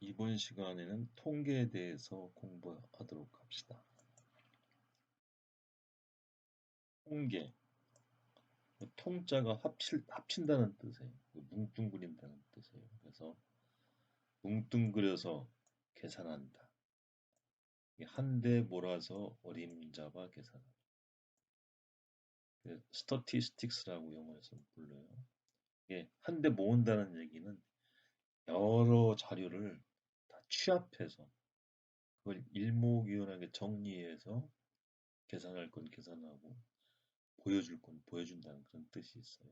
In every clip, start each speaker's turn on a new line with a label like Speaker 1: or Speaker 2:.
Speaker 1: 이번 시간에는 통계에 대해서 공부하도록 합시다. 통계, 통자가 합친다는 뜻이에요. 뭉뚱그린다는 뜻이에요. 그래서 뭉뚱그려서 계산한다. 한데 몰아서 어림잡아 계산한다. 스터티스틱스라고 영어에서 불러요. 이게 한데 모은다는 얘기는 여러 자료를 다 취합해서 그걸 일목요연하게 정리해서 계산할 건 계산하고 보여줄 건 보여준다는 그런 뜻이 있어요.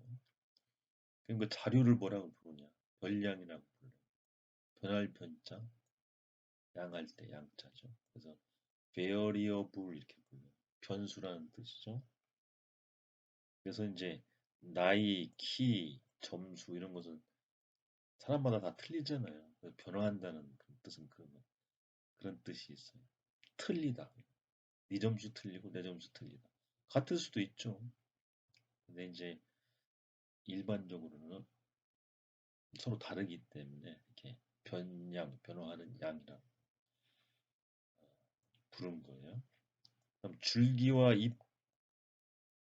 Speaker 1: 그러니까 자료를 뭐라고 부르냐? 변량이라고 불러요. 변할 변자, 양할 때 양자죠. 그래서 variable 이렇게 불러요. 변수라는 뜻이죠. 그래서 이제 나이, 키, 점수 이런 것은 사람마다 다 틀리잖아요. 변화한다는 그런 뜻은 그런 뜻이 있어요. 틀리다. 네 점수 틀리고 내 점수 틀리다. 같을 수도 있죠. 근데 이제 일반적으로는 서로 다르기 때문에 이렇게 변화하는 양이라고 부른 거예요. 그럼 줄기와 잎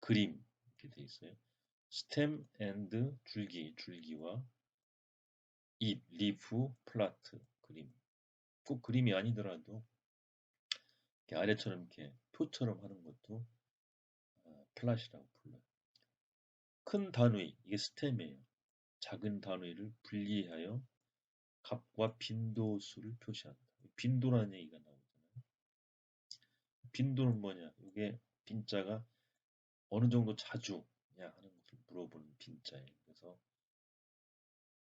Speaker 1: 그림 이렇게 돼 있어요. 스템 앤드 줄기와 잎 리프 플라트 그림. 꼭 그림이 아니더라도 이렇게 아래처럼 이렇게 표처럼 하는 것도 플랫이라고 불러요. 큰 단위 이게 스템이에요. 작은 단위를 분리하여 값과 빈도수를 표시한다. 빈도라는 얘기가 나오잖아요. 빈도는 뭐냐? 이게 빈자가 어느 정도 자주냐 하는 것을 물어보는 빈자예요. 그래서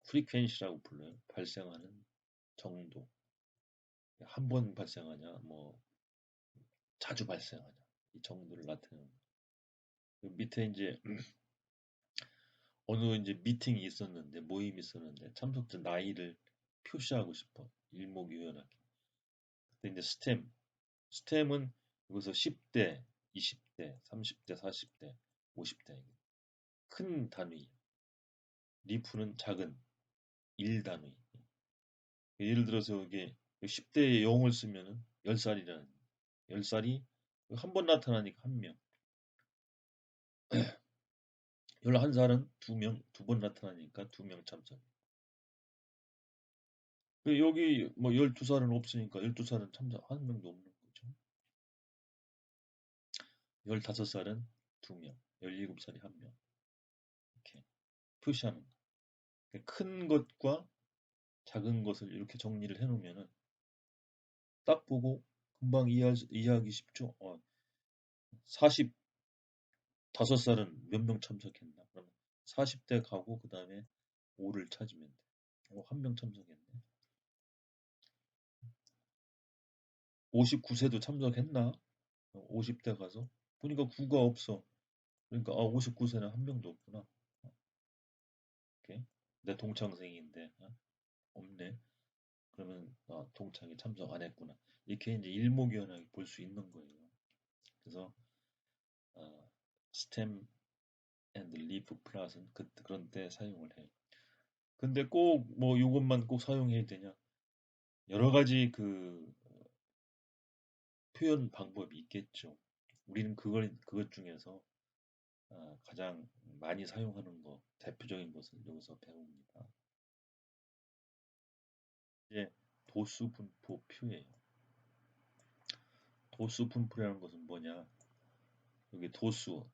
Speaker 1: 프리퀀시라고 불러요. 발생하는 정도. 한 번 발생하냐, 뭐 자주 발생하냐 이 정도를 나타내는. 그 밑에 이제 어느 이제 미팅이 있었는데 모임이 있었는데 참석자 나이를 표시하고 싶어 일목요연하게. 그때 이제 스템은 여기서 10대, 20대, 30대, 40대, 50대 큰 단위. 리프는 작은 1단위. 예를 들어서 이게 10대에 0을 쓰면은 10살이라는 10살이 한 번 나타나니까 한 명. 11살은 두 명, 두 번 나타나니까 두 명 참석. 여기 뭐 12살은 없으니까 12살은 참석 한 명도 없는 거죠. 15살은 두 명, 17살이 한 명. 이렇게 표시하는 거. 큰 것과 작은 것을 이렇게 정리를 해놓으면은 딱 보고 금방 이해하기 쉽죠. 45살은 몇 명 참석했나? 그러면 40대 가고 그 다음에 5를 찾으면 돼. 한 명 참석했네. 59세도 참석했나? 50대 가서 보니까 9가 없어. 그러니까 59세는 한 명도 없구나. 이렇게 내 동창생인데 없네. 그러면 동창이 참석 안 했구나. 이렇게 이제 일목요연하게 볼 수 있는 거예요. 그래서 스템 앤드 리프 플랫은 그런 때 사용을 해. 근데 꼭 뭐 이것만 꼭 사용해야 되냐? 여러 가지 그 표현 방법이 있겠죠. 우리는 그것 중에서 가장 많이 사용하는 거, 대표적인 것을 여기서 배웁니다. 이제 도수 분포 표예요. 도수 분포라는 것은 뭐냐? 여기 도수,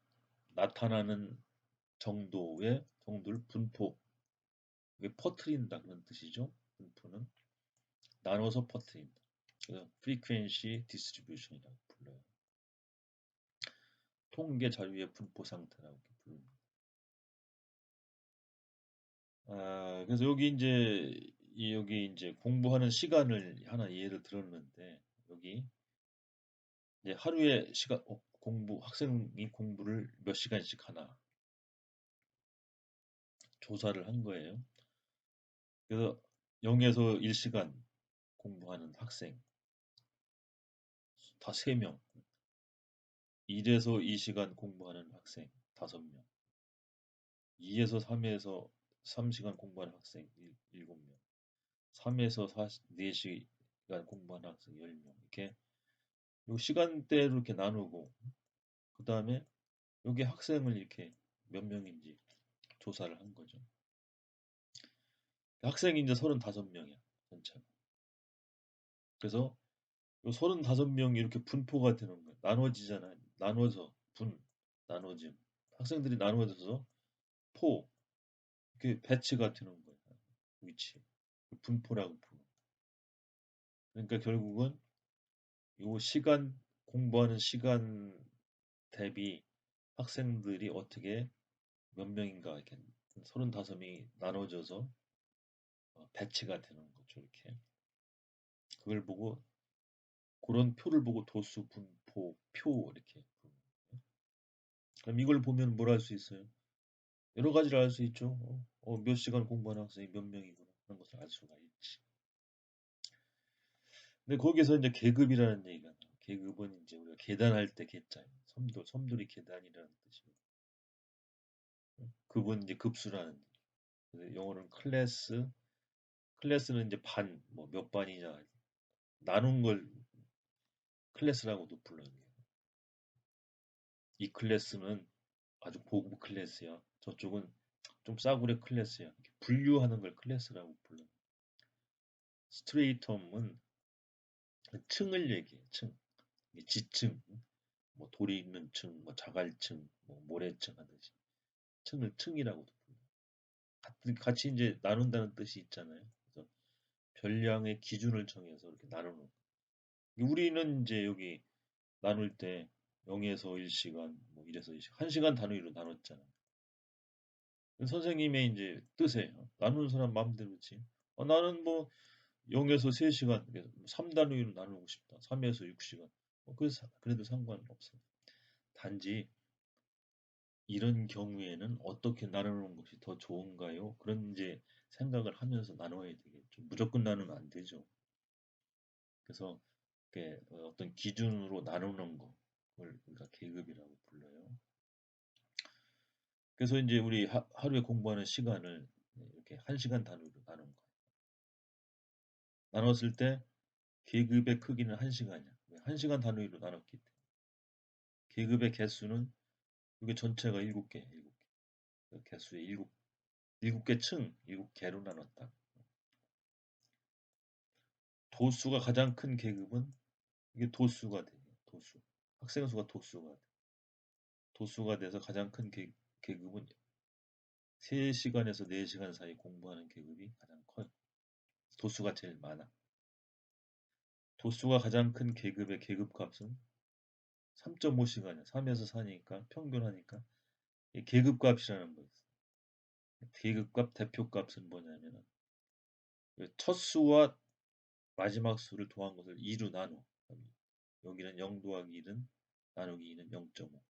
Speaker 1: 나타나는 정도를 분포, 이게 퍼트린다 그런 뜻이죠. 분포는 나눠서 퍼트린다. 그래서 frequency distribution이라고 불러요. 통계 자료의 분포 상태라고 부릅니다. 그래서 여기 이제 공부하는 시간을 하나 예를 들었는데 여기 이제 하루에 시간 학생이 공부를 몇 시간씩 하나 조사를 한 거예요. 그래서 0에서 1시간 공부하는 학생 다 3명, 1에서 2시간 공부하는 학생 5명, 2에서 3시간 공부하는 학생 7명, 3에서 4시간 공부하는 학생 10명. 이렇게 요 시간대로 이렇게 나누고 그 다음에 여기 학생을 이렇게 몇 명인지 조사를 한 거죠. 학생이 이제 35명이야. 전체가. 그래서 요 35명이 이렇게 분포가 되는 거예요. 나눠지잖아요. 나눠서 나눠짐. 학생들이 나눠져서 포 이렇게 배치가 되는 거예요. 위치. 분포라고 부르는. 그러니까 결국은 요 시간 공부하는 시간 대비 학생들이 어떻게 몇 명인가 이렇게 35명이 나눠져서 배치가 되는 거죠. 이렇게. 그걸 보고 그런 표를 보고 도수, 분포, 표 이렇게 부르는 거예요. 그럼 이걸 보면 뭘 할 수 있어요? 여러 가지를 알 수 있죠. 몇 시간 공부하는 학생이 몇 명이구나 하는 것을 알 수가 있지. 근데 거기서 이제 계급이라는 얘기가 나와요. 계급은 이제 우리가 계단할 때 계자예요. 섬돌이 계단이라는 뜻이고. 급은 이제 급수라는 얘기. 그래서 영어로는 클래스는 이제 반, 뭐 몇 반이냐 나눈 걸 클래스라고도 불러요. 이 클래스는 아주 고급 클래스야. 저쪽은 좀 싸구려 클래스야. 이렇게 분류하는 걸 클래스라고 불러요. 스트레이텀은 층을 얘기해. 층. 지층, 뭐 돌이 있는 층, 뭐 자갈층, 뭐 모래층 하듯이 층을 층이라고도 불러요. 같이 이제 나눈다는 뜻이 있잖아요. 그래서 별량의 기준을 정해서 이렇게 나누는 거예요. 우리는 이제 여기 나눌 때 0에서 1시간, 뭐 1에서 2시간, 1시간 단위로 나눴잖아요. 선생님의 이제 뜻이에요. 나누는 사람 마음대로지. 나는 뭐 0에서 3시간, 3단위로 나누고 싶다. 3에서 6시간. 그래서 그래도 상관없어요. 단지 이런 경우에는 어떻게 나누는 것이 더 좋은가요? 그런 이제 생각을 하면서 나눠야 되겠죠. 무조건 나누면 안 되죠. 그래서 어떤 기준으로 나누는 거를 우리가 계급이라고 불러요. 그래서 이제 우리 하루에 공부하는 시간을 이렇게 1시간 단위로 나눈 거예요. 나눴을 때 계급의 크기는 1시간이야. 1시간 단위로 나눴기 때문에. 계급의 개수는 이게 전체가 7개, 7개. 개수의 7개 층, 7개로 나눴다. 도수가 가장 큰 계급은 이게 도수가 돼요. 도수. 학생 수가 도수가 돼. 도수가 돼서 가장 큰 계급은 3시간에서 4시간 사이 공부하는 계급이 가장 커요. 도수가 제일 많아. 도수가 가장 큰 계급의 계급값은 3.5시간이야. 3에서 4니까 평균하니까 계급값이라는 거 있어. 계급값 대표값은 뭐냐면은 첫 수와 마지막 수를 더한 것을 2로 나눠. 여기는 0 더하기 1은 나누기 2는 0.5.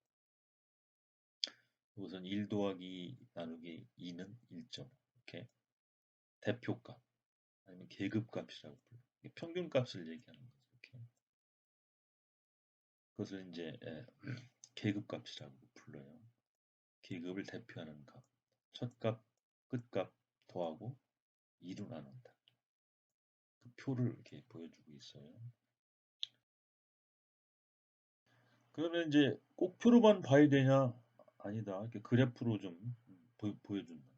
Speaker 1: 우선 1 더하기 나누기 2는 1.5. 이렇게 대표값 아니면 계급값이라고 불러. 평균값을 얘기하는 거죠. 이렇게. 그것을 이제 계급값이라고 불러요. 계급을 대표하는 값. 첫 값, 끝값 더하고 2로 나눈다. 그 표를 이렇게 보여주고 있어요. 그러면 이제 꼭 표로만 봐야 되냐? 아니다. 이렇게 그래프로 좀 보여준다.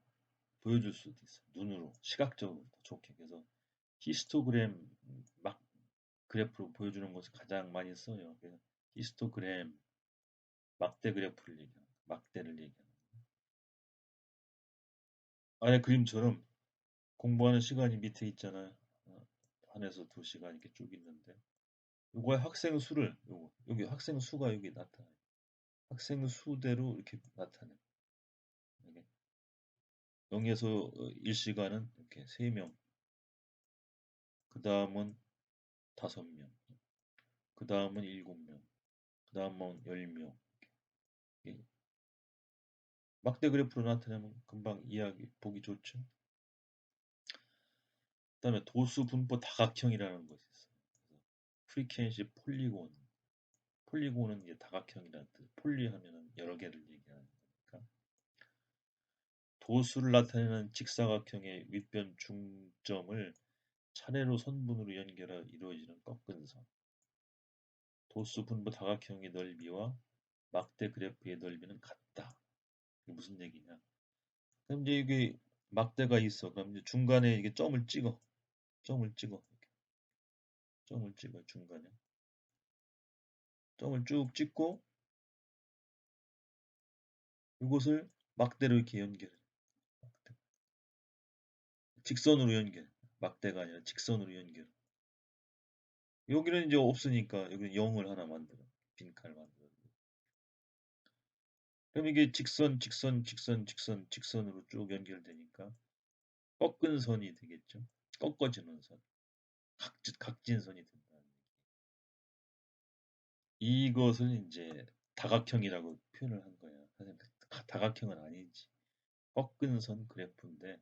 Speaker 1: 보여줄 수도 있어. 눈으로, 시각적으로 더 좋게. 그래서 히스토그램 막 그래프로 보여주는 것을 가장 많이 써요. 그래서 히스토그램, 막대 그래프를 얘기하는, 막대를 얘기하는. 아래 그림처럼 공부하는 시간이 밑에 있잖아요. 1에서 2시간 이렇게 쭉 있는데 요거의 학생 수를 여기 학생 수가 여기 나타나요. 학생 수대로 이렇게 나타나요. 0에서 1시간은 이렇게 3명, 그 다음은 5명, 그 다음은 7명, 그 다음은 10명. 막대 그래프로 나타내면 금방 이해하기 보기 좋죠. 그 다음에 도수 분포 다각형이라는 것이 있어요. 프리퀀시 폴리곤. 폴리곤은 이제 다각형이라는 뜻. 폴리 하면은 여러 개를 얘기하는 거니까. 도수를 나타내는 직사각형의 윗변 중점을 차례로 선분으로 연결해 이루어지는 꺾은 선. 도수 분부 다각형의 넓이와 막대 그래프의 넓이는 같다. 이게 무슨 얘기냐? 그럼 이제 이게 막대가 있어. 그럼 이제 중간에 이게 점을 찍어. 점을 찍어. 이렇게. 점을 찍어 중간에. 점을 쭉 찍고 이곳을 막대로 이렇게 연결해. 막대. 직선으로 연결. 막대가 아니라 직선으로 연결. 여기는 이제 없으니까 여기는 0을 하나 만들어. 빈칸을 만들어. 그럼 이게 직선으로 쭉 연결되니까 꺾은 선이 되겠죠. 꺾어지는 선. 각진 선이 된다는 얘기. 이것을 이제 다각형이라고 표현을 한 거예요. 사실 다각형은 아니지. 꺾은 선 그래프인데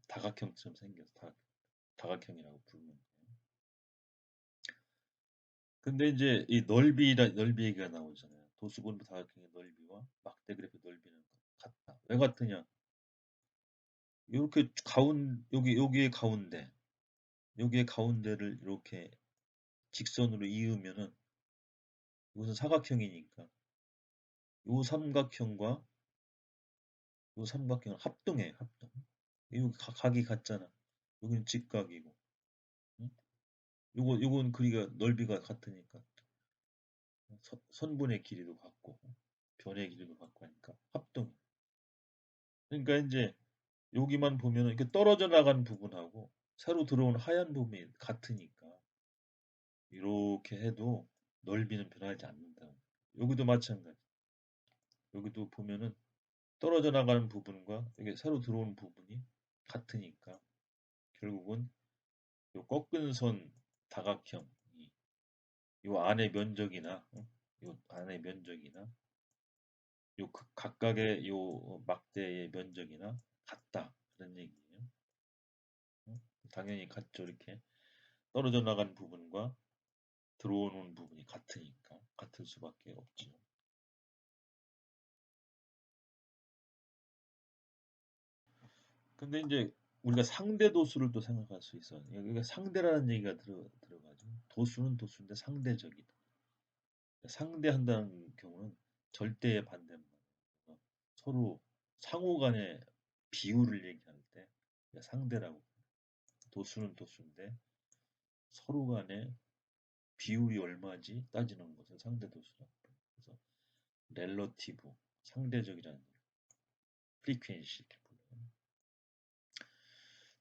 Speaker 1: 다각형처럼 생겨서 다각형이라고 부르는 거예요. 근데 이제 이 넓이 얘기가 나오잖아요. 도수분부 다각형의 넓이와 막대 그래프 넓이는 같다. 왜 같으냐? 이렇게 여기의 가운데 여기의 가운데를 이렇게 직선으로 이으면은 이것은 사각형이니까 이 삼각형과 이 삼각형을 합동해 합동. 여기 각이 같잖아. 여기는 직각이고, 응? 요건 그리가 넓이가 같으니까 선분의 길이도 같고 변의 길이도 같고 하니까 합동. 그러니까 이제 여기만 보면은 이렇게 떨어져 나간 부분하고 새로 들어온 하얀 부분이 같으니까 이렇게 해도 넓이는 변하지 않는다. 여기도 마찬가지. 여기도 보면은 떨어져 나가는 부분과 이게 새로 들어온 부분이 같으니까 결국은 요 꺾은 선 다각형이 요 안의 면적이나 요 안의 면적이나 요 각각의 요 막대의 면적이나 같다 그런 얘기예요. 어? 당연히 같죠. 이렇게 떨어져 나간 부분과 들어오는 부분이 같으니까 같을 수밖에 없죠. 근데 이제 우리가 상대 도수를 또 생각할 수 있어요. 여기가 상대라는 얘기가 들어가죠. 도수는 도수인데 상대적이다. 상대한다는 경우는 절대의 반대입니다. 서로 상호 간의 비율을 얘기할 때 상대라고. 도수는 도수인데 서로 간의 비율이 얼마지 따지는 것을 상대 도수라고. 그래서 렐러티브, 상대적이라는 프리퀀시 이렇게 불러요.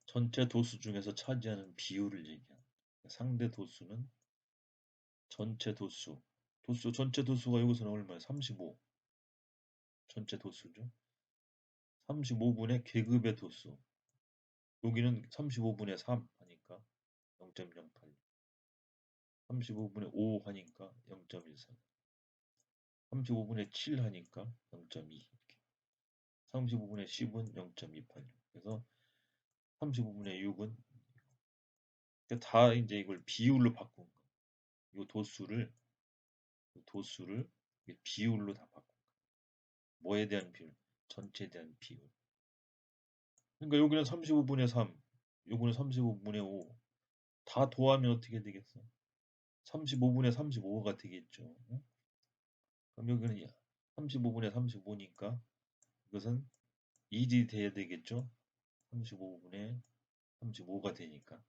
Speaker 1: 전체 도수 중에서 차지하는 비율을 얘기합니다. 상대 도수는 전체 도수, 전체 도수가 여기서는 얼마야? 35. 전체 도수죠. 35분의 계급의 도수. 여기는 35분의 3 하니까 0.08. 35분의 5 하니까 0.13. 35분의 7 하니까 0.2. 이렇게. 35분의 10은 0.286. 그래서 35분의 6은 다 이제 이걸 비율로 바꾼 거예요. 이 도수를 비율로 다 바꾼 거예요. 뭐에 대한 비율? 전체에 대한 비율. 그러니까 여기는 35분의 3, 요거는 35분의 5. 다 더하면 어떻게 되겠어? 35분의 35가 되겠죠. 응? 그럼 여기는 35분의 35니까 이것은 1이 돼야 되겠죠. 35분의 35가 되니까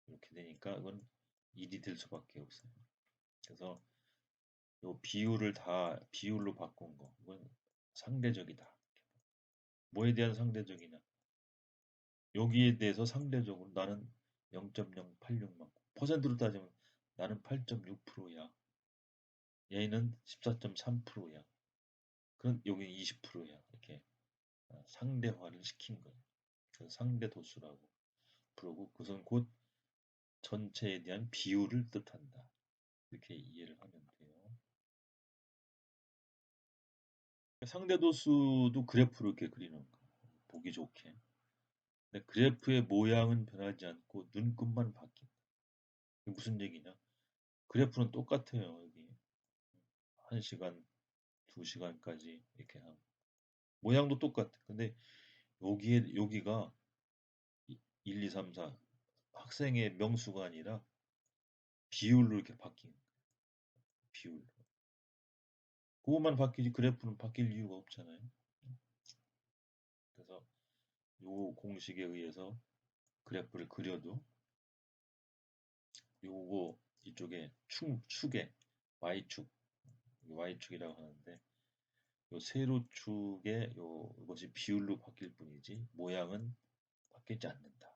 Speaker 1: 이렇게 되니까 이건 1이 될 수밖에 없어요. 그래서 이 비율을 다 비율로 바꾼 거 이건 상대적이다. 뭐에 대한 상대적이냐? 여기에 대해서 상대적으로 나는 0.086만큼 퍼센트로 따지면 나는 8.6%야. 얘는 14.3%야. 그럼 여기 20%야. 이렇게 상대화를 시킨 거예요. 그래서 상대 도수라고 부르고 그것은 곧 전체에 대한 비율을 뜻한다. 이렇게 이해를 하면 돼요. 상대 도수도 그래프로 이렇게 그리는 거예요. 보기 좋게. 근데 그래프의 모양은 변하지 않고 눈금만 바뀐다. 이게 무슨 얘기냐? 그래프는 똑같아요. 여기 1시간, 2시간까지 이렇게 하고 모양도 똑같아. 근데 여기가 1, 2, 3, 4 학생의 명수가 아니라 비율로 이렇게 바뀐 비율. 그것만 바뀌지 그래프는 바뀔 이유가 없잖아요. 그래서 요 공식에 의해서 그래프를 그려도 요거 이쪽에 축에 y축, y축이라고 하는데 요 세로축의 이것이 비율로 바뀔 뿐이지 모양은 바뀌지 않는다.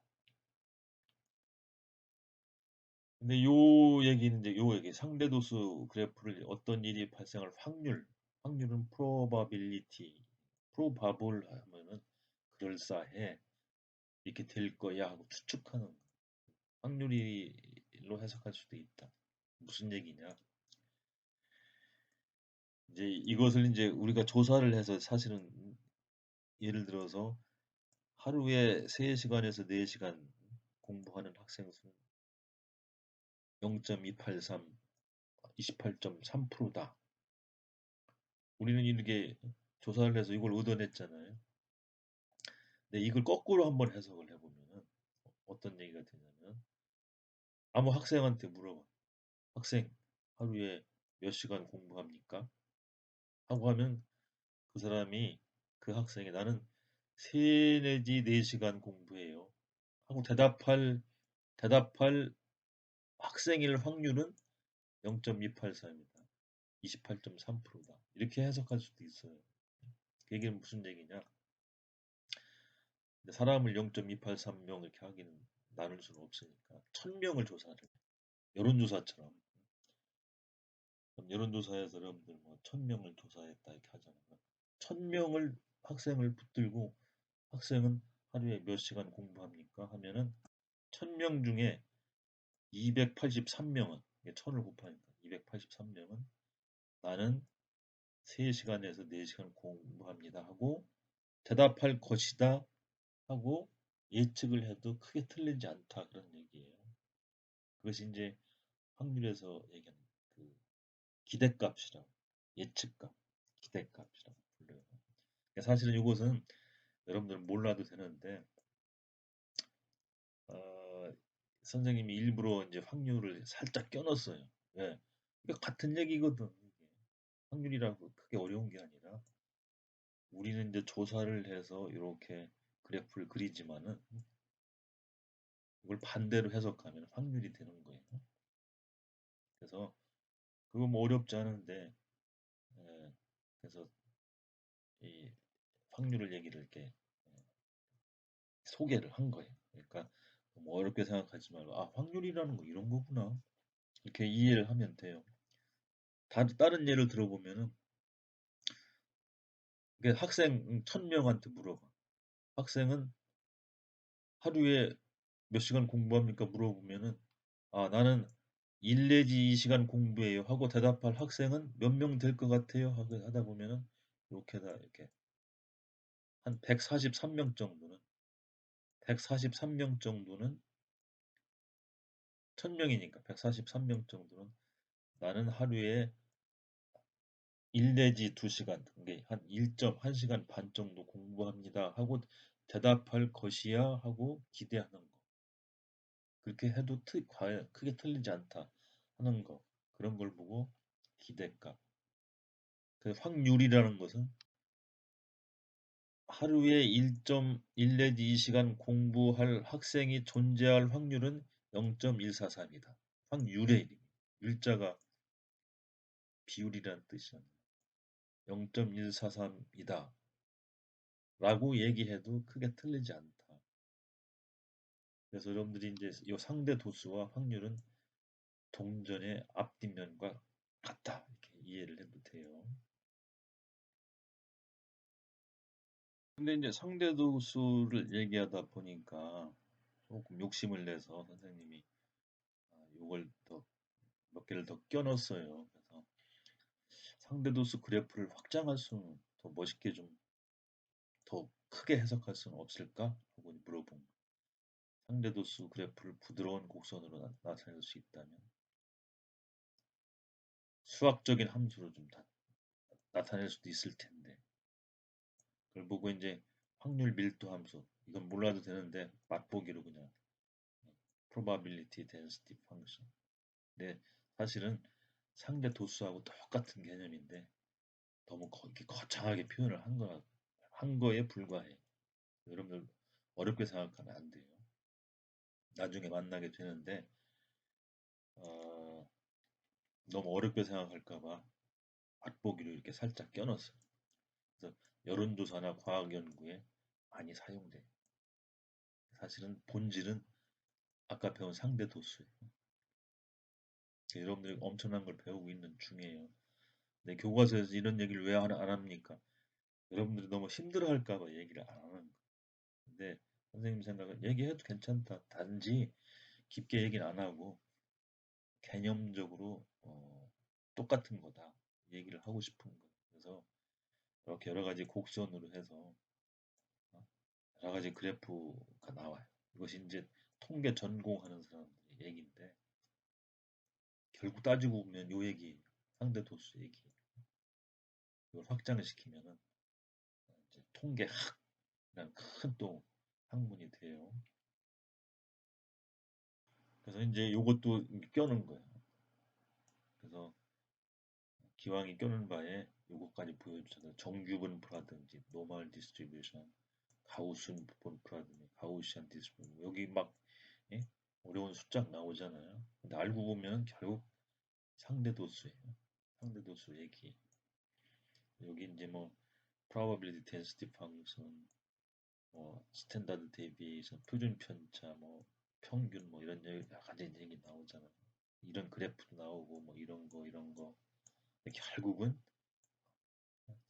Speaker 1: 근데 요 얘기는 이제 요 얘기 상대도수 그래프를 어떤 일이 발생할 확률은 probable 하면은 그럴싸해 이렇게 될 거야 하고 추측하는 확률로 해석할 수도 있다. 무슨 얘기냐? 이제 이것을 이제 우리가 조사를 해서 사실은 예를 들어서 하루에 3시간에서 4시간 공부하는 학생 수는 0.283, 28.3%다. 우리는 이렇게 조사를 해서 이걸 얻어냈잖아요. 근데 이걸 거꾸로 한번 해석을 해보면은 어떤 얘기가 되냐면 아무 학생한테 물어봐. 학생, 하루에 몇 시간 공부합니까? 하고 하면 그 사람이 그 학생이 나는 3 내지 4시간 공부해요. 하고 대답할 학생일 확률은 0.283이다. 28.3%다. 이렇게 해석할 수도 있어요. 그 얘기는 무슨 얘기냐? 사람을 0.283명 이렇게 하기는 나눌 수는 없으니까 1000명을 조사를 해. 여론조사처럼. 그럼 여론조사에서 여러분들 뭐 1000명을 조사했다 이렇게 하잖아요. 1000명을 학생을 붙들고 학생은 하루에 몇 시간 공부합니까? 하면은 1000명 중에 283명은 1000을 곱하니까 283명은 나는 3시간에서 4시간 공부합니다 하고 대답할 것이다 하고 예측을 해도 크게 틀리지 않다 그런 얘기예요. 그것이 이제 확률에서 얘기하는 그 기대값이라고 예측값, 기대값이라고 불러요. 그러니까 사실은 이것은 여러분들은 몰라도 되는데 어, 선생님이 일부러 이제 확률을 살짝 껴넣었어요. 왜? 이게 같은 얘기거든. 이게. 확률이라고 크게 어려운 게 아니라 우리는 이제 조사를 해서 이렇게 그래프를 그리지만은 이걸 반대로 해석하면 확률이 되는 거예요. 그래서 그거 뭐 어렵지 않은데 예, 그래서 이 확률을 얘기를 이렇게 소개를 한 거예요. 그러니까 뭐 어렵게 생각하지 말고 아 확률이라는 거 이런 거구나 이렇게 이해를 하면 돼요. 다른 예를 들어보면은 학생 1000명한테 물어봐. 학생은 하루에 몇 시간 공부합니까? 물어보면은 아 나는 1 내지 2시간 공부해요 하고 대답할 학생은 몇 명 될 것 같아요? 하다 보면은 이렇게 한 143명 정도는 143명 정도는 1000명이니까 143명 정도는 나는 하루에 1 내지 2시간 그게 한 1.1시간 반 정도 공부합니다 하고 대답할 것이야 하고 기대하는 거. 그렇게 해도 과연 크게 틀리지 않다 하는 거. 그런 걸 보고 기대값. 그 확률이라는 것은 하루에 1.1 내지 2시간 공부할 학생이 존재할 확률은 0.143이다. 확률의 이름입니다. 율자가 비율이라는 뜻이잖아요. 0.143이다. 라고 얘기해도 크게 틀리지 않다. 그래서 여러분들이 이제 이 상대 도수와 확률은 동전의 앞뒷면과 같다. 이렇게 이해를 해도 돼요. 근데 이제 상대 도수를 얘기하다 보니까 조금 욕심을 내서 선생님이 요걸 더 몇 개를 더 껴넣었어요. 그래서 상대 도수 그래프를 확장할 수는 더 멋있게 좀 더 크게 해석할 수는 없을까? 하고 물어본 거예요. 상대 도수 그래프를 부드러운 곡선으로 나타낼 수 있다면 수학적인 함수로 좀 나타낼 수도 있을 텐데 그걸 보고 이제 확률 밀도 함수 이건 몰라도 되는데 맛보기로 그냥 probability density function. 근데 사실은 상대 도수하고 똑같은 개념인데 너무 이렇게 거창하게 표현을 한 거에 불과해. 여러분들 어렵게 생각하면 안 돼요. 나중에 만나게 되는데 어, 너무 어렵게 생각할까 봐 맛보기로 이렇게 살짝 껴넣었어요. 그래서 여론조사나 과학 연구에 많이 사용돼. 사실은 본질은 아까 배운 상대 도수예요. 여러분들이 엄청난 걸 배우고 있는 중이에요. 근데 교과서에서 이런 얘기를 왜 안 합니까? 여러분들이 너무 힘들어할까 봐 얘기를 안 하는 거예요. 근데 선생님 생각은 얘기해도 괜찮다. 단지 깊게 얘기는 안 하고 개념적으로 똑같은 거다. 얘기를 하고 싶은 거예요. 그래서 이렇게 여러 가지 곡선으로 해서 어, 여러 가지 그래프가 나와요. 이것이 이제 통계 전공하는 사람들의 얘기인데 결국 따지고 보면 요 얘기, 상대 도수 얘기 이걸 확장을 시키면은 이제 통계학이라는 큰 또 학문이 돼요. 그래서 이제 요것도 껴는 거예요. 그래서 기왕이 껴는 바에 요것까지 보여주셔서 정규분 프라든지 노멀 디스트리뷰션, 가우스분 프라든지 가우시안 디스트리뷰션 여기 막 예? 어려운 숫자 나오잖아요. 근데 알고 보면 결국 상대도수예요. 상대도수 얘기. 여기 이제 뭐 probability density function, 뭐 스탠다드 데비에이션, 표준 편차, 뭐 평균 뭐 이런 여러 가지 얘기 나오잖아요. 이런 그래프도 나오고 뭐 이런 거 결국은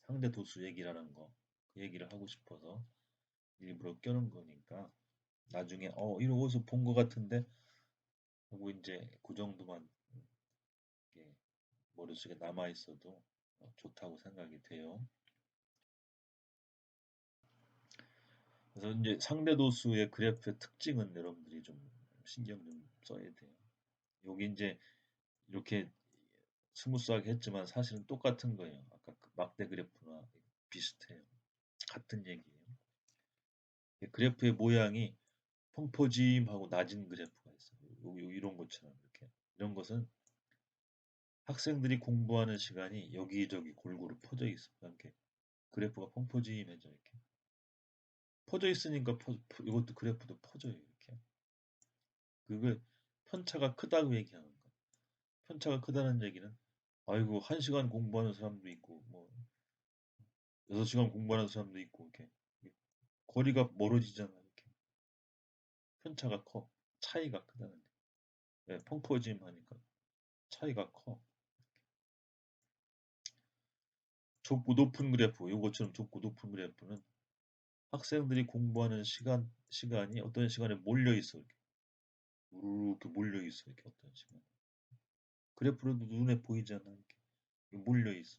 Speaker 1: 상대 도수 얘기라는 거, 그 얘기를 하고 싶어서 일부러 껴놓은 거니까 나중에 이런 어디서 본 거 같은데 하고 이제 그 정도만 이렇게 머릿속에 남아 있어도 좋다고 생각이 돼요. 그래서 이제 상대 도수의 그래프의 특징은 여러분들이 좀 신경 좀 써야 돼요. 여기 이제 이렇게 스무스하게 했지만 사실은 똑같은 거예요. 아까 그 막대 그래프나 비슷해요. 같은 얘기예요. 그래프의 모양이 펑퍼짐하고 낮은 그래프가 있어요. 이런 것처럼 이렇게. 이런 것은 학생들이 공부하는 시간이 여기저기 골고루 퍼져 있어요. 이렇게 그래프가 펑퍼짐해져 이렇게. 퍼져 있으니까 이것도 그래프도 퍼져요. 이렇게. 그걸 편차가 크다고 얘기하는 거예요. 편차가 크다는 얘기는 아이고 1시간 공부하는 사람도 있고 뭐 6시간 공부하는 사람도 있고 이렇게 거리가 멀어지잖아 이렇게. 편차가 커. 차이가 크다는 얘기. 네, 펑퍼짐 하니까 차이가 커. 좁고 높은 그래프, 이것처럼 좁고 높은 그래프는 학생들이 공부하는 시간이 어떤 시간에 몰려 있어. 이렇게. 이렇게 몰려 있어. 이렇게 어떤 시간. 그래프로도 눈에 보이잖아. 이렇게. 몰려 있어.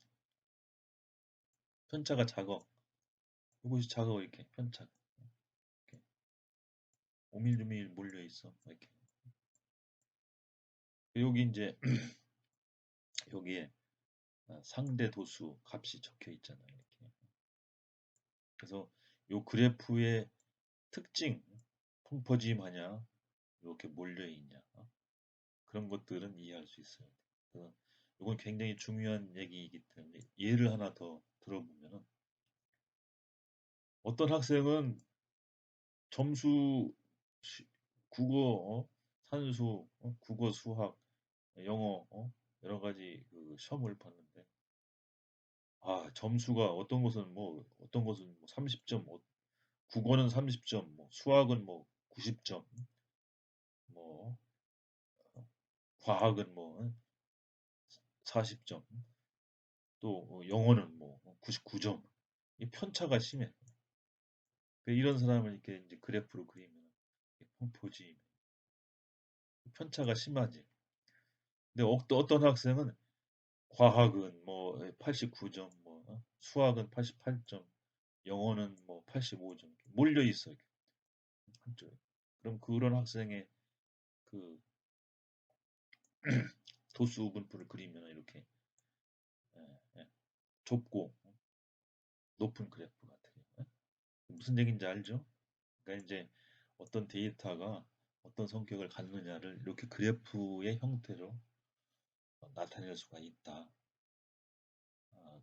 Speaker 1: 편차가 작아. 이것이 작아. 이렇게. 편차. 이렇게. 오밀조밀 몰려 있어. 이렇게. 여기 이제 여기에 상대 도수 값이 적혀 있잖아요. 이렇게. 그래서 요 그래프의 특징, 펑퍼짐하냐, 이렇게 몰려 있냐, 그런 것들은 이해할 수 있어요. 그래서 이건 굉장히 중요한 얘기이기 때문에 예를 하나 더 들어보면은 어떤 학생은 점수 국어, 산수, 국어, 수학, 영어, 여러 가지 그 시험을 봤는데 점수가 어떤 것은 뭐 30점, 국어는 30점, 뭐 수학은 뭐 90점, 뭐 과학은 뭐 40점, 또 영어는 뭐 99점. 이 편차가 심해. 이런 사람을 이렇게 이제 그래프로 그리면 펑포지 편차가 심하지. 근데 어떤 학생은 과학은 뭐 89점, 뭐 수학은 88점, 영어는 뭐 85점 몰려 있어 이렇게 한쪽에. 그럼 그런 학생의 그 도수 분포를 그리면 이렇게 예, 예, 좁고 높은 그래프가 돼요. 무슨 얘기인지 알죠? 그러니까 이제 어떤 데이터가 어떤 성격을 갖느냐를 이렇게 그래프의 형태로 나타낼 수가 있다.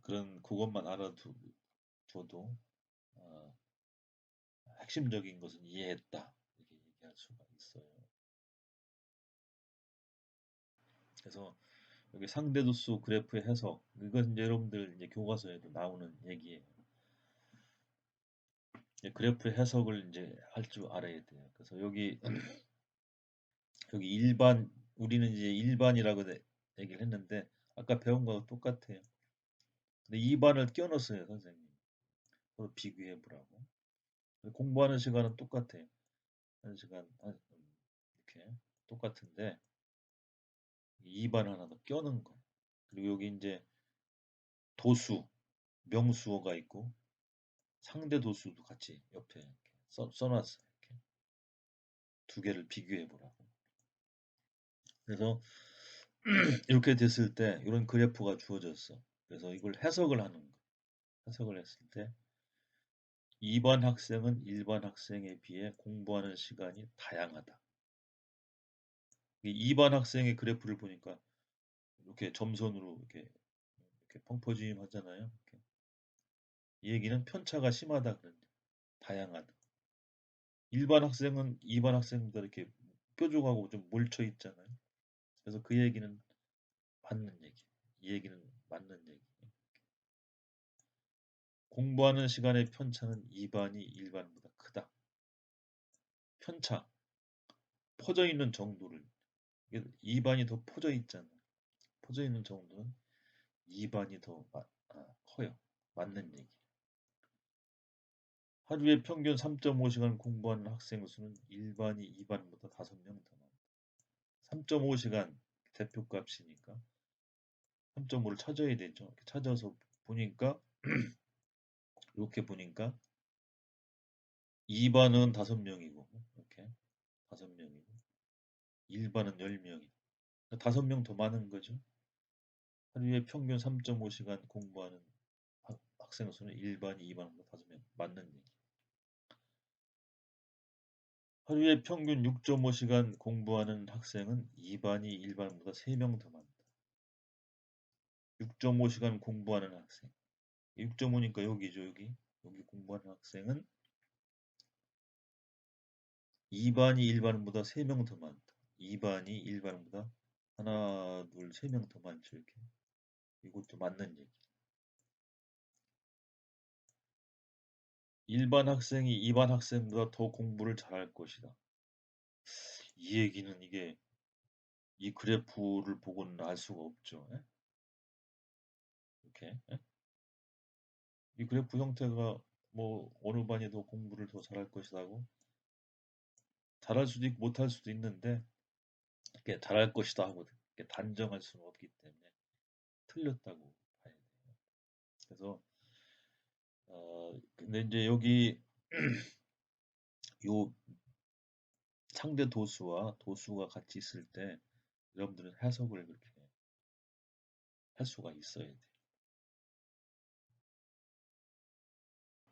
Speaker 1: 그런 그것만 알아둬도 어, 핵심적인 것은 이해했다. 이렇게 얘기할 수가 있어요. 그래서 여기 상대도수 그래프의 해석, 이건 이제 여러분들 이제 교과서에도 나오는 얘기예요. 그래프의 해석을 이제 할 줄 알아야 돼요. 그래서 여기 일반, 우리는 이제 일반이라고 얘기를 했는데 아까 배운 거하고 똑같아요. 근데 2반을 껴넣었어요, 선생님. 서로 비교해 보라고. 공부하는 시간은 똑같아요. 한 시간 이렇게 똑같은데 2반 하나 더 껴넣은 거예요. 그리고 여기 이제 도수, 명수어가 있고 상대 도수도 같이 옆에 이렇게 써놨어요. 이렇게 두 개를 비교해 보라고. 그래서 이렇게 됐을 때 이런 그래프가 주어졌어. 그래서 이걸 해석을 하는 거예요. 해석을 했을 때 2반 학생은 일반 학생에 비해 공부하는 시간이 다양하다. 2반 학생의 그래프를 보니까 이렇게 점선으로 이렇게 펑퍼짐 하잖아요. 이렇게. 이 얘기는 편차가 심하다 그런 다양하다. 일반 학생은 2반 학생보다 이렇게 뾰족하고 좀 몰쳐 있잖아요. 그래서 그 얘기는 맞는 얘기. 이 얘기는 맞는 얘기. 공부하는 시간의 편차는 2반이 일반보다 크다. 편차, 퍼져 있는 정도를 2반이 더 퍼져 있잖아. 퍼져 있는 정도는 2반이 더 커요. 맞는 얘기. 하루에 평균 3.5시간 공부하는 학생 수는 일반이 2반보다 5명 더 많다. 3.5시간 대표값이니까 3.5를 찾아야 되죠. 이렇게 찾아서 보니까 이렇게 보니까 2반은 5명이고 이렇게 5명이고 일반은 10명이 5명 더 많은 거죠. 하루에 평균 3.5시간 공부하는 학생 수는 일반이 2반보다 5명 맞는 얘기. 하루에 평균 6.5시간 공부하는 학생은 2반이 일반보다 3명 더 많다. 6.5시간 공부하는 학생. 6.5니까 여기죠, 여기. 여기 공부하는 학생은 2반이 일반보다 3명 더 많다. 2반이 일반보다 하나, 둘, 3명 더 많죠, 이렇게. 이것도 맞는 얘기. 일반 학생이 2반 학생보다 더 공부를 잘할 것이다. 이 얘기는 이 그래프를 보고는 알 수가 없죠. 예? 이렇게. 예? 이 그래프 형태가 뭐 어느 반이 더 공부를 더 잘할 것이라고 잘할 수도 있고 못할 수도 있는데 이렇게 잘할 것이다 하고 이렇게 단정할 수는 없기 때문에 틀렸다고 봐야 돼요. 그래서 근데 이제 여기 요 상대 도수와 도수가 같이 있을 때 여러분들은 해석을 그렇게 할 수가 있어야 돼요.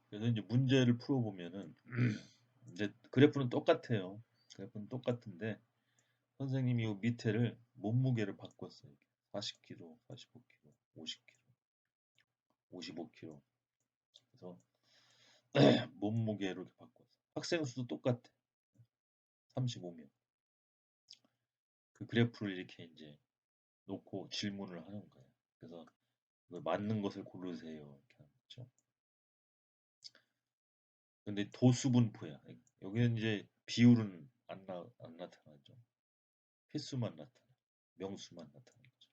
Speaker 1: 그래서 이제 문제를 풀어보면은 이제 그래프는 똑같아요. 그래프는 똑같은데 선생님이 요 밑에를 몸무게를 바꿨어요. 40kg, 45kg, 50kg, 55kg. 그래서 몸무게로 이렇게 바꿨어. 학생 수도 똑같아. 35명. 그 그래프를 이렇게 이제 놓고 질문을 하는 거예요. 그래서 맞는 것을 고르세요. 이렇게 하는 거죠. 근데 도수분포야. 여기는 이제 비율은 안 나타나죠. 횟수만 나타나. 명수만 나타나죠.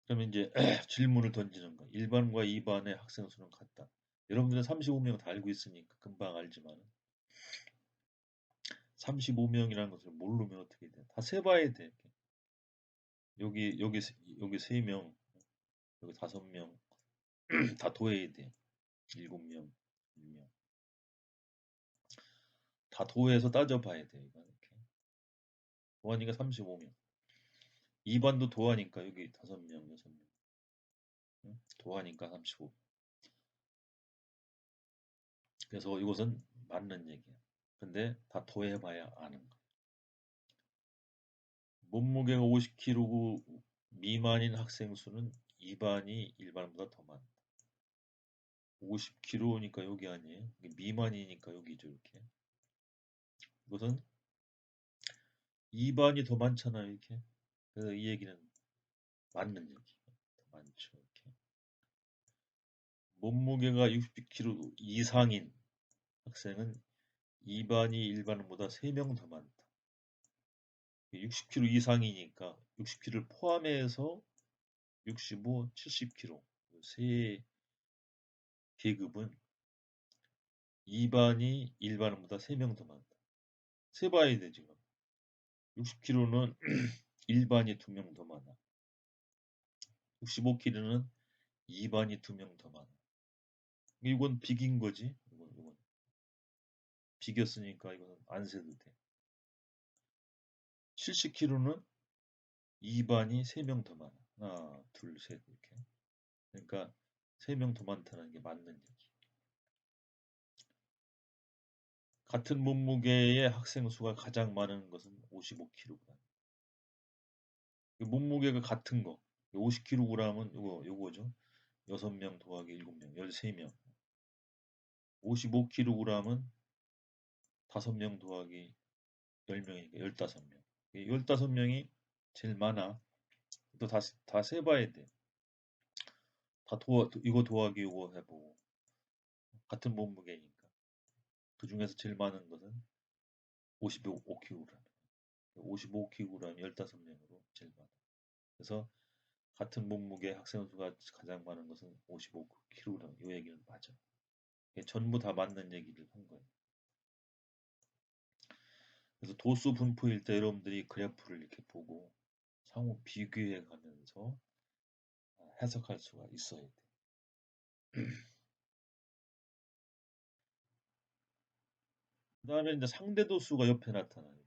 Speaker 1: 그러면 이제 질문을 던지는 거야. 1반과 2반의 학생 수는 같다. 여러분들은 35명 다 알고 있으니까 금방 알지만 35명이라는 것을 모르면 어떻게 돼? 다 세봐야 돼. 여기 3명, 여기 5명 다 더해야 돼. 7명, 6명 다 더해서 따져봐야 돼. 이거 이렇게 도하니까 35명. 2반도 도하니까 여기 5명, 6명 도하니까 35. 그래서 이것은 맞는 얘기야. 근데 다 더해봐야 아는 거야. 몸무게가 50kg 미만인 학생 수는 2반이 일반보다 더 많다. 50kg니까 여기 아니에요? 미만이니까 여기죠, 이렇게. 이것은 2반이 더 많잖아요, 이렇게. 그래서 이 얘기는 맞는 얘기. 더 많죠, 이렇게. 몸무게가 60kg 이상인 학생은 2반이 일반보다 3명 더 많다. 60kg 이상이니까 60kg를 포함해서 65, 70kg 세 계급은 2반이 일반보다 3명 더 많다. 세봐야 돼 지금. 60kg는 일반이 2명 더 많아. 65kg는 2반이 2명 더 많아. 이건 비긴 거지. 이건 비겼으니까 이건 안 세도 돼. 70kg는 2반이 3명 더 많아. 하나, 둘, 셋 이렇게. 그러니까 3명 더 많다는 게 맞는 얘기. 같은 몸무게의 학생 수가 가장 많은 것은 55kg. 몸무게가 같은 거. 50kg은 요거죠. 6명 더하기 7명, 13명. 55kg은 5명 더하기 10명이니까 15명. 15명이 제일 많아. 또 다 세봐야 돼. 이거 더하기 이거 해보고. 같은 몸무게니까. 그 중에서 제일 많은 것은 55kg. 55kg 15명으로 제일 많아. 그래서 같은 몸무게 학생 수가 가장 많은 것은 55kg. 이 얘기는 맞아. 전부 다 맞는 얘기를 한 거예요. 그래서 도수 분포일 때 여러분들이 그래프를 이렇게 보고 상호 비교해 가면서 해석할 수가 있어야 돼. 그 다음에 이제 상대 도수가 옆에 나타나요.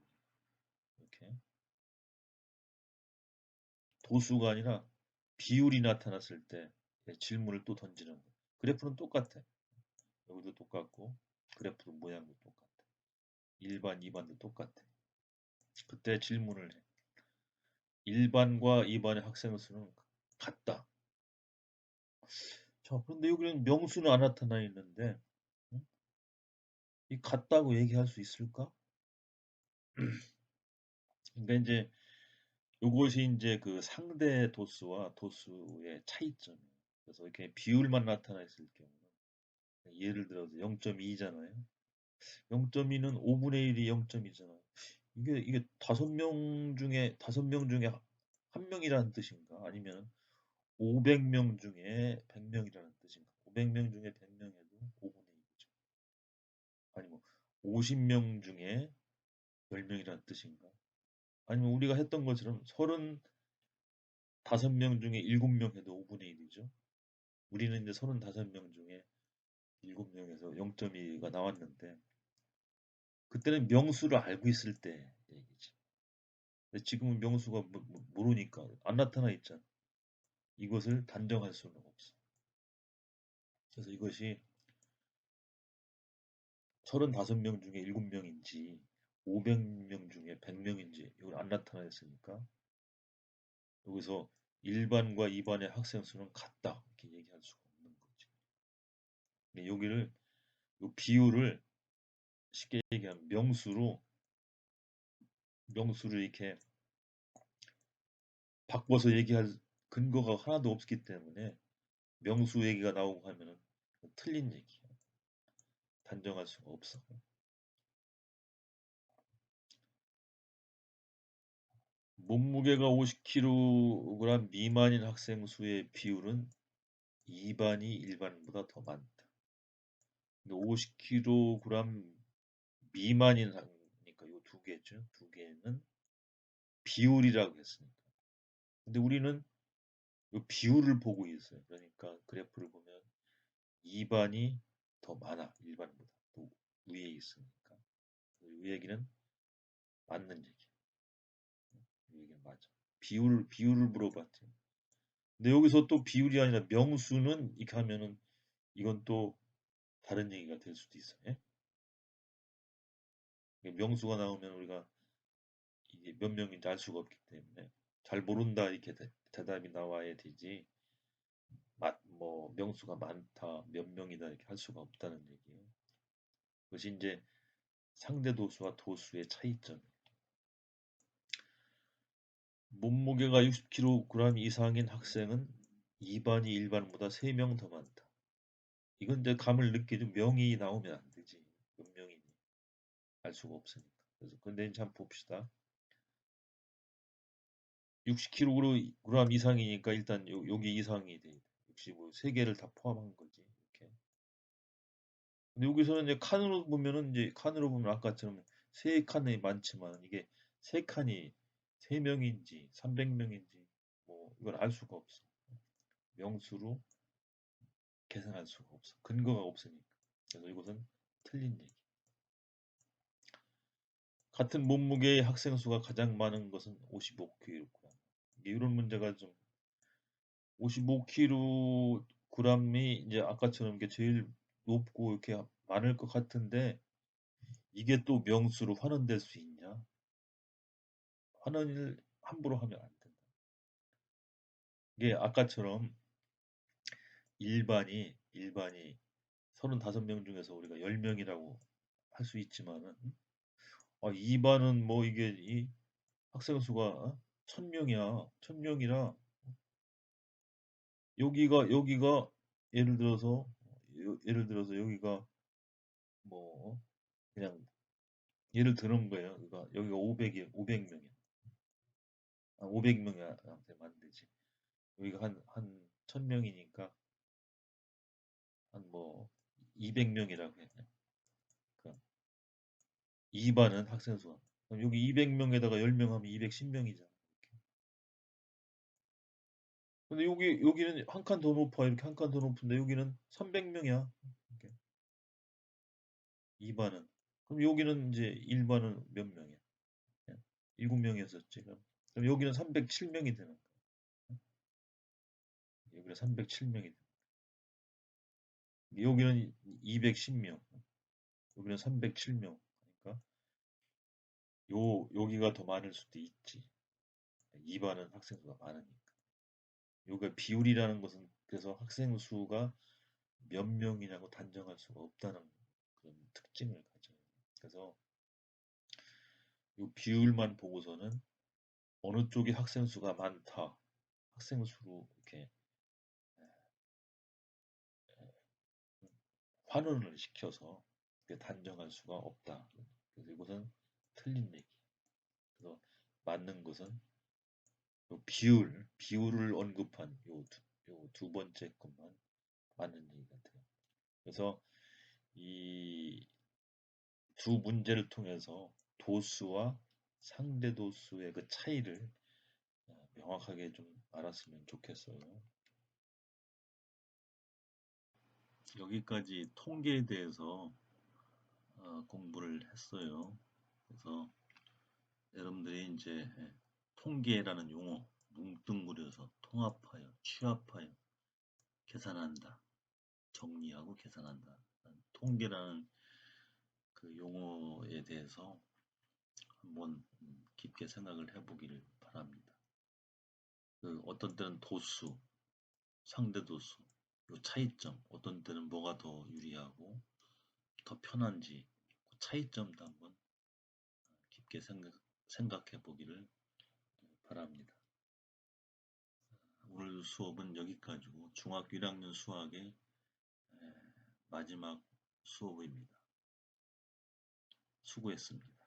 Speaker 1: 이렇게. 도수가 아니라 비율이 나타났을 때 질문을 또 던지는 거예요. 그래프는 똑같아. 여기도 똑같고 그래프 모양도 똑같아. 1반, 2반도 똑같아. 그때 질문을 해. 1반과 2반의 학생 수는 같다. 자, 그런데 여기는 명수는 안 나타나 있는데 응? 이 같다고 얘기할 수 있을까? 그러니까 이제 요것이 이제 그 상대 도수와 도수의 차이점이에요. 그래서 이렇게 비율만 나타나 있을 경우는 예를 들어서 0.2잖아요. 0.2는 5분의 1이 0.2잖아요. 이게 다섯 명 중에 한 명이라는 뜻인가? 아니면 500명 중에 100명이라는 뜻인가? 500명 중에 100명에도 5분의 1이죠. 아니면 50명 중에 10명이라는 뜻인가? 아니면 우리가 했던 것처럼 35명 중에 7명 해도 5분의 1이죠. 우리는 이제 35명 중에 7명에서 0.2가 나왔는데 그때는 명수를 알고 있을 때 얘기지. 근데 지금은 명수가 모르니까 안 나타나 있잖아. 이것을 단정할 수는 없어. 그래서 이것이 35명 중에 7명인지 500명 중에 100명인지 이걸 안 나타나 있으니까 여기서 1반과 2반의 학생 수는 같다 이렇게 얘기할 수가 없는 거지. 여기를 요 비율을 쉽게 얘기하면 명수를 이렇게 바꿔서 얘기할 근거가 하나도 없기 때문에 명수 얘기가 나오고 하면은 틀린 얘기야. 단정할 수가 없어. 몸무게가 50kg 미만인 학생 수의 비율은 2반이 일반보다 더 많다. 50kg 미만인 하니까 요 두 개죠. 두 개는 비율이라고 했으니까. 근데 우리는 요 비율을 보고 있어요. 그러니까 그래프를 보면 2반이 더 많아. 일반보다. 또 위에 있으니까. 이 얘기는 맞는 얘기. 이 얘기는 맞아. 비율을 물어봤지. 근데 여기서 또 비율이 아니라 명수는 이렇게 하면은 이건 또 다른 얘기가 될 수도 있어요. 예? 명수가 나오면 우리가 이게 몇 명인지 알 수가 없기 때문에 잘 모른다 이렇게 대답이 나와야 되지. 뭐 명수가 많다, 몇 명이다 이렇게 할 수가 없다는 얘기예요. 그것이 이제 상대 도수와 도수의 차이점. 몸무게가 60kg 이상인 학생은 2반이 1반보다 3명 더 많다. 이건 이제 감을 느끼죠. 명이 나오면 안 되지. 몇 명이니 알 수가 없으니까. 그래서 근데 이제 한번 봅시다. 60kg 이상이니까 일단 여기 이상이 돼. 65, 세 개를 다 포함한 거지. 이렇게. 근데 여기서는 이제 칸으로 보면 아까처럼 세 칸이 많지만 이게 세 칸이 세 명인지 300명인지 뭐 이걸 알 수가 없어. 명수로 계산할 수가 없어. 근거가 없으니까. 그래서 이것은 틀린 얘기. 같은 몸무게의 학생 수가 가장 많은 것은 55kg. 이런 문제가 좀 55kg이 이제 아까처럼 이게 제일 높고 이렇게 많을 것 같은데 이게 또 명수로 환원될 수 있냐? 환원을 함부로 하면 안 된다. 이게 아까처럼 일반이 35명 중에서 우리가 10명이라고 할 수 있지만은 2반은 뭐 이게 이 학생 수가 1000명이야. 1000명이라 여기가 예를 들어서 여기가 뭐 그냥 예를 드는 거예요. 그러니까 여기가 500명이야. 500명한테 만들지. 여기가 한 1000명이니까 한 뭐 200명이라고 해. 그 2반은 학생 수가. 그럼 여기 200명에다가 10명 하면 210명이잖아. 근데 여기는 한 칸 더 높아. 이렇게 한 칸 더 높은데 여기는 300명이야. 이렇게. 2반은. 그럼 여기는 이제 1반은 몇 명이야? 7명이었었지. 그럼 여기는 307명이 되는 거야. 여기는 307명이 되는 거야. 여기는 210명. 여기는 307명. 그러니까 여기가 더 많을 수도 있지. 2반은 학생 수가 많으니까. 여기가 비율이라는 것은 그래서 학생 수가 몇 명이냐고 단정할 수가 없다는 그런 특징을 가져요. 그래서 이 비율만 보고서는 어느 쪽이 학생 수가 많다. 학생 수로 이렇게 환원을 시켜서 단정할 수가 없다. 그래서 이것은 틀린 얘기. 그래서 맞는 것은 요 비율을 언급한 요 두 번째 것만 맞는 얘기 같아요. 그래서 이 두 문제를 통해서 도수와 상대 도수의 그 차이를 명확하게 좀 알았으면 좋겠어요. 여기까지 통계에 대해서 공부를 했어요. 그래서 여러분들이 이제 통계라는 용어 뭉뚱그려서 통합하여 취합하여 계산한다. 정리하고 계산한다. 통계라는 그 용어에 대해서 한번 깊게 생각을 해보기를 바랍니다. 그 어떤 때는 도수, 상대 도수, 요 차이점, 어떤 때는 뭐가 더 유리하고 더 편한지 그 차이점도 한번 깊게 생각해 보기를 바랍니다. 오늘 수업은 여기까지고 중학교 1학년 수학의 마지막 수업입니다. 수고했습니다.